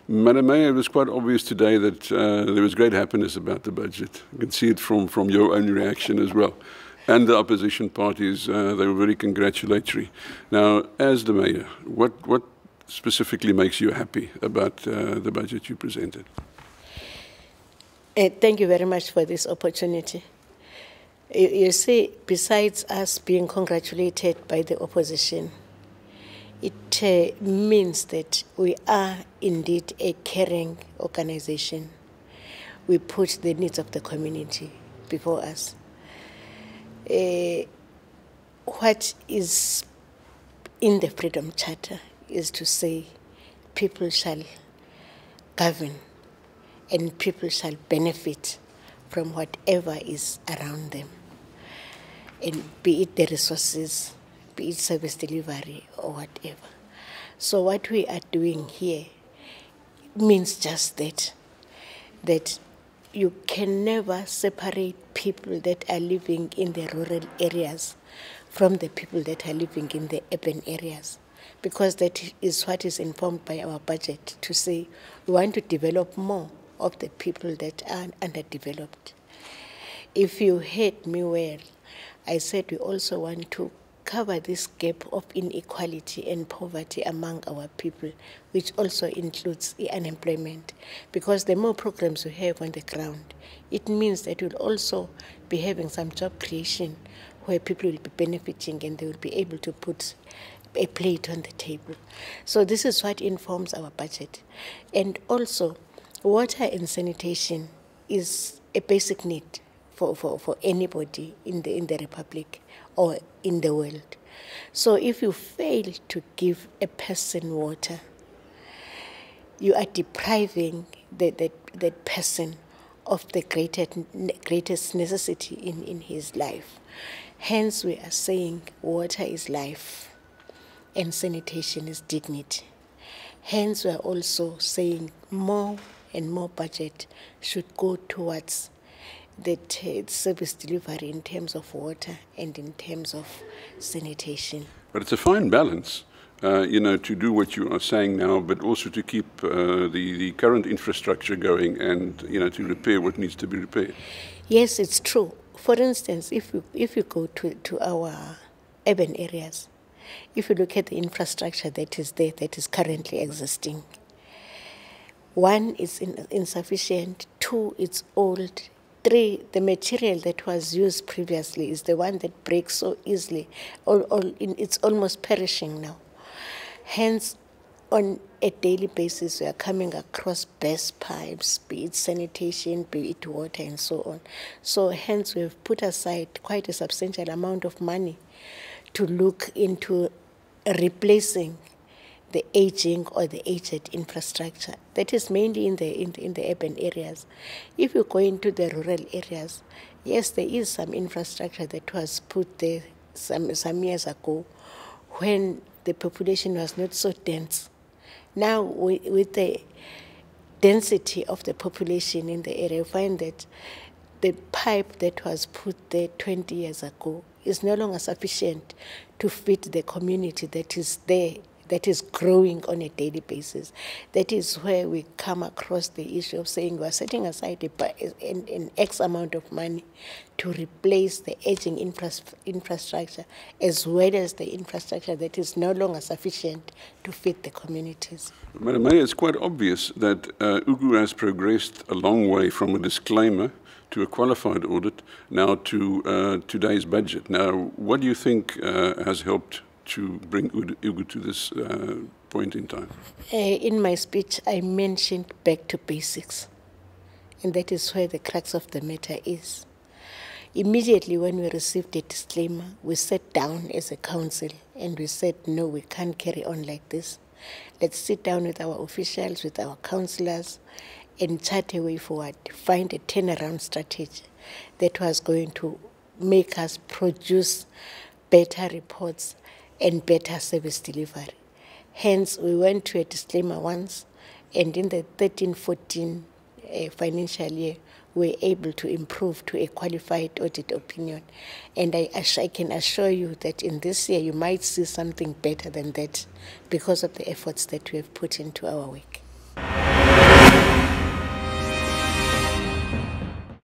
Madam Mayor, it was quite obvious today that there was great happiness about the budget. You can see it from your own reaction as well. And the opposition parties, they were very congratulatory. Now, as the Mayor, what specifically makes you happy about the budget you presented? Thank you very much for this opportunity. You see, besides us being congratulated by the opposition, it means that we are indeed a caring organization. We put the needs of the community before us. What is in the Freedom Charter is to say people shall govern and people shall benefit from whatever is around them, and be it the resources, be it service delivery or whatever. So what we are doing here means just that you can never separate people that are living in the rural areas from the people that are living in the urban areas, because that is what is informed by our budget, to say we want to develop more of the people that are underdeveloped. If you heard me well, I said we also want to cover this gap of inequality and poverty among our people, which also includes the unemployment. Because the more programs we have on the ground, it means that we'll also be having some job creation where people will be benefiting and they will be able to put a plate on the table. So this is what informs our budget. And also, water and sanitation is a basic need for anybody in the Republic or in the world. So if you fail to give a person water, you are depriving that person of the greatest necessity in his life. Hence we are saying water is life and sanitation is dignity. Hence we are also saying more and more budget should go towards that service delivery in terms of water and in terms of sanitation. But it's a fine balance, to do what you are saying now, but also to keep the current infrastructure going and, to repair what needs to be repaired. Yes, it's true. For instance, if you go to our urban areas, if you look at the infrastructure that is there, that is currently existing, one, is insufficient, two, it's old, three, the material that was used previously is the one that breaks so easily, it's almost perishing now. Hence, on a daily basis, we are coming across burst pipes, be it sanitation, be it water, and so on. So hence, we've put aside quite a substantial amount of money to look into replacing the aging or the aged infrastructure. That is mainly in the urban areas. If you go into the rural areas, yes, there is some infrastructure that was put there some years ago when the population was not so dense. Now, with the density of the population in the area, you find that the pipe that was put there 20 years ago is no longer sufficient to fit the community that is there, that is growing on a daily basis. That is where we come across the issue of saying we are setting aside an X amount of money to replace the aging infrastructure, as well as the infrastructure that is no longer sufficient to fit the communities. Madam Mayor, it's quite obvious that UGU has progressed a long way from a disclaimer to a qualified audit, now to today's budget. Now, what do you think has helped to bring UGU to this point in time? In my speech, I mentioned back to basics, and that is where the crux of the matter is. Immediately when we received a disclaimer, we sat down as a council and we said, no, we can't carry on like this. Let's sit down with our officials, with our councillors, and chart a way forward, find a turnaround strategy that was going to make us produce better reports and better service delivery. Hence, we went to a disclaimer once, and in the 13-14 financial year, we were able to improve to a qualified audit opinion. And I can assure you that in this year, you might see something better than that because of the efforts that we have put into our work.